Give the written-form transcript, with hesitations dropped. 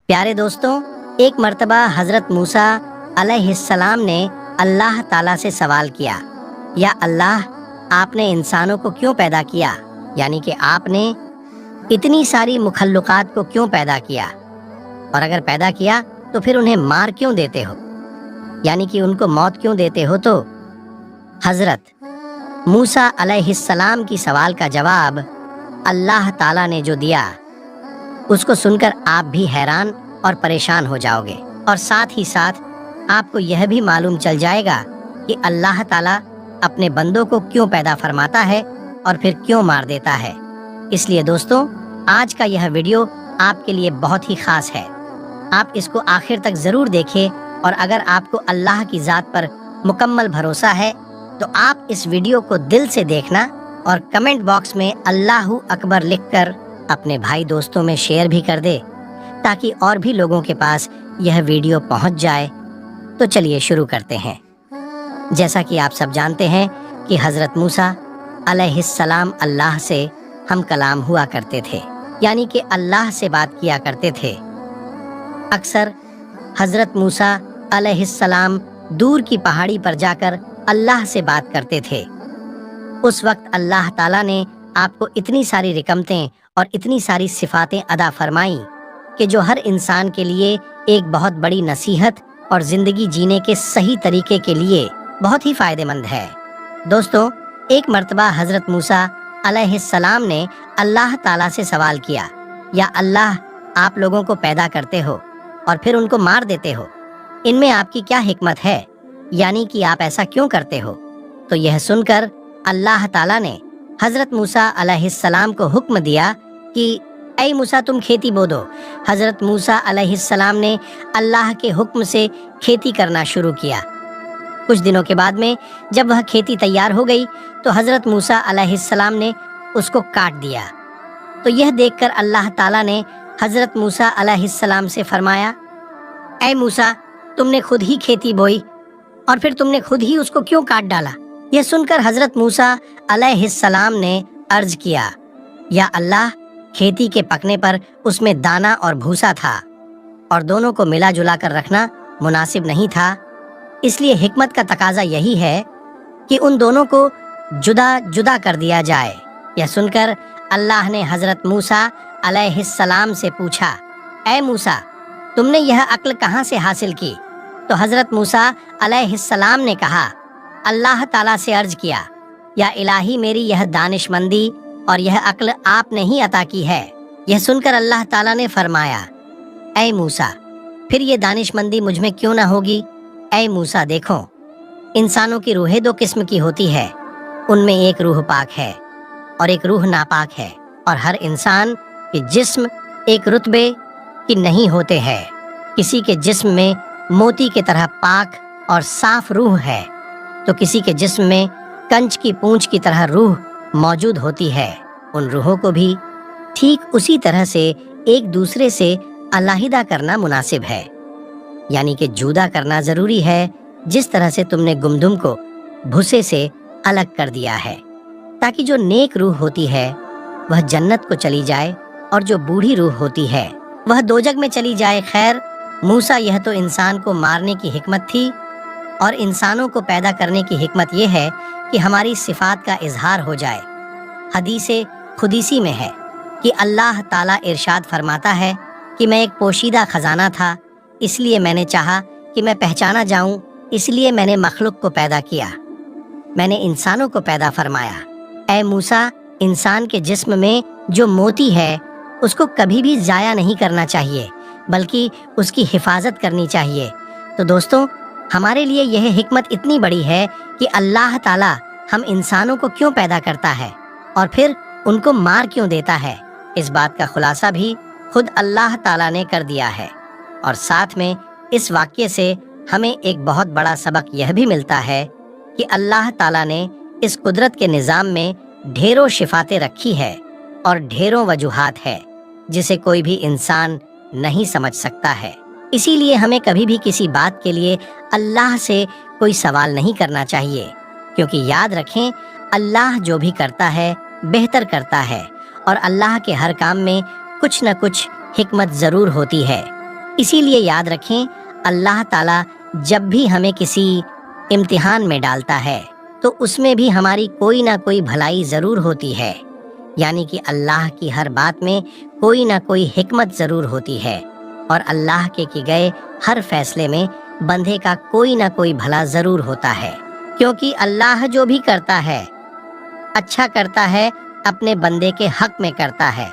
پیارے دوستوں، ایک مرتبہ حضرت موسیٰ علیہ السلام نے اللہ تعالیٰ سے سوال کیا، یا اللہ، آپ نے انسانوں کو کیوں پیدا کیا؟ یعنی کہ آپ نے اتنی ساری مخلوقات کو کیوں پیدا کیا؟ اور اگر پیدا کیا تو پھر انہیں مار کیوں دیتے ہو؟ یعنی کہ ان کو موت کیوں دیتے ہو؟ تو حضرت موسیٰ علیہ السلام کی سوال کا جواب اللہ تعالیٰ نے جو دیا، اس کو سن کر آپ بھی حیران اور پریشان ہو جاؤ گے، اور ساتھ ہی ساتھ آپ کو یہ بھی معلوم چل جائے گا کہ اللہ تعالیٰ اپنے بندوں کو کیوں پیدا فرماتا ہے اور پھر کیوں مار دیتا ہے۔ اس لیے دوستوں، آج کا یہ ویڈیو آپ کے لیے بہت ہی خاص ہے۔ آپ اس کو آخر تک ضرور دیکھیں، اور اگر آپ کو اللہ کی ذات پر مکمل بھروسہ ہے تو آپ اس ویڈیو کو دل سے دیکھنا، اور کمنٹ باکس میں اللہ اکبر لکھ کر اپنے بھائی دوستوں میں شیئر بھی کر دے، تاکہ اور بھی لوگوں کے پاس یہ ویڈیو پہنچ جائے۔ تو چلیے شروع کرتے ہیں۔ جیسا کہ آپ سب جانتے ہیں کہ حضرت موسیٰ علیہ السلام اللہ سے ہم کلام ہوا کرتے تھے، یعنی کہ اللہ سے بات کیا کرتے تھے۔ اکثر حضرت موسیٰ علیہ السلام دور کی پہاڑی پر جا کر اللہ سے بات کرتے تھے۔ اس وقت اللہ تعالیٰ نے آپ کو اتنی ساری رکمتیں اور اتنی ساری صفاتیں عطا فرمائیں کہ جو ہر انسان کے لیے ایک بہت بڑی نصیحت اور زندگی جینے کے صحیح طریقے کے لیے بہت ہی فائدہ مند ہے۔ دوستوں، ایک مرتبہ حضرت موسیٰ علیہ السلام نے اللہ تعالیٰ سے سوال کیا، یا اللہ، آپ لوگوں کو پیدا کرتے ہو اور پھر ان کو مار دیتے ہو، ان میں آپ کی کیا حکمت ہے؟ یعنی کہ آپ ایسا کیوں کرتے ہو؟ تو یہ سن کر اللہ تعالیٰ نے حضرت موسیٰ علیہ السلام کو حکم دیا کہ اے موسیٰ، تم کھیتی بو دو۔ حضرت موسیٰ علیہ السلام نے اللہ کے حکم سے کھیتی کرنا شروع کیا۔ کچھ دنوں کے بعد میں جب وہ کھیتی تیار ہو گئی تو حضرت موسیٰ علیہ السلام نے اس کو کاٹ دیا۔ تو یہ دیکھ کر اللہ تعالیٰ نے حضرت موسیٰ علیہ السلام سے فرمایا، اے موسیٰ، تم نے خود ہی کھیتی بوئی اور پھر تم نے خود ہی اس کو کیوں کاٹ ڈالا؟ یہ سن کر حضرت موسیٰ علیہ السلام نے عرض کیا، یا اللہ، کھیتی کے پکنے پر اس میں دانہ اور بھوسا تھا، اور دونوں کو ملا جلا کر رکھنا مناسب نہیں تھا، اس لیے حکمت کا تقاضا یہی ہے کہ ان دونوں کو جدا جدا کر دیا جائے۔ یہ سن کر اللہ نے حضرت موسیٰ علیہ السلام سے پوچھا، اے موسیٰ، تم نے یہ عقل کہاں سے حاصل کی؟ تو حضرت موسیٰ علیہ السلام نے کہا، اللہ تعالیٰ سے عرض کیا، یا الہی، میری یہ دانش مندی اور یہ عقل آپ نے ہی عطا کی ہے۔ یہ سن کر اللہ تعالیٰ نے فرمایا، اے موسیٰ، پھر یہ دانش مندی مجھ میں کیوں نہ ہوگی؟ اے موسیٰ، دیکھو، انسانوں کی روحیں دو قسم کی ہوتی ہے، ان میں ایک روح پاک ہے اور ایک روح ناپاک ہے، اور ہر انسان کے جسم ایک رتبے کی نہیں ہوتے ہیں۔ کسی کے جسم میں موتی کی طرح پاک اور صاف روح ہے، تو کسی کے جسم میں کنچ کی پونچھ کی طرح روح موجود ہوتی ہے۔ ان روحوں کو بھی ٹھیک اسی طرح سے ایک دوسرے سے علیحدہ کرنا مناسب ہے، یعنی کہ جدا کرنا ضروری ہے، جس طرح سے تم نے گندم کو بھوسے سے الگ کر دیا ہے، تاکہ جو نیک روح ہوتی ہے وہ جنت کو چلی جائے، اور جو بوڑھی روح ہوتی ہے وہ دوزخ میں چلی جائے۔ خیر موسیٰ، یہ تو انسان کو مارنے کی حکمت تھی، اور انسانوں کو پیدا کرنے کی حکمت یہ ہے کہ ہماری صفات کا اظہار ہو جائے۔ حدیث قدسی میں ہے کہ اللہ تعالیٰ ارشاد فرماتا ہے کہ میں ایک پوشیدہ خزانہ تھا، اس لیے میں نے چاہا کہ میں پہچانا جاؤں، اس لیے میں نے مخلوق کو پیدا کیا، میں نے انسانوں کو پیدا فرمایا۔ اے موسیٰ، انسان کے جسم میں جو موتی ہے اس کو کبھی بھی ضائع نہیں کرنا چاہیے، بلکہ اس کی حفاظت کرنی چاہیے۔ تو دوستوں، ہمارے لیے یہ حکمت اتنی بڑی ہے کہ اللہ تعالیٰ ہم انسانوں کو کیوں پیدا کرتا ہے اور پھر ان کو مار کیوں دیتا ہے، اس بات کا خلاصہ بھی خود اللہ تعالیٰ نے کر دیا ہے۔ اور ساتھ میں اس واقعے سے ہمیں ایک بہت بڑا سبق یہ بھی ملتا ہے کہ اللہ تعالیٰ نے اس قدرت کے نظام میں ڈھیروں شفاتیں رکھی ہے اور ڈھیروں وجوہات ہے جسے کوئی بھی انسان نہیں سمجھ سکتا ہے۔ اسی لیے ہمیں کبھی بھی کسی بات کے لیے اللہ سے کوئی سوال نہیں کرنا چاہیے، کیونکہ یاد رکھیں، اللہ جو بھی کرتا ہے بہتر کرتا ہے، اور اللہ کے ہر کام میں کچھ نہ کچھ حکمت ضرور ہوتی ہے۔ اسی لیے یاد رکھیں، اللہ تعالیٰ جب بھی ہمیں کسی امتحان میں ڈالتا ہے تو اس میں بھی ہماری کوئی نہ کوئی بھلائی ضرور ہوتی ہے، یعنی کہ اللہ کی ہر بات میں کوئی نہ کوئی حکمت ضرور ہوتی ہے، اور اللہ کے کی گئے ہر فیصلے میں بندے کا کوئی نہ کوئی بھلا ضرور ہوتا ہے، کیونکہ اللہ جو بھی کرتا ہے اچھا کرتا ہے، اپنے بندے کے حق میں کرتا ہے۔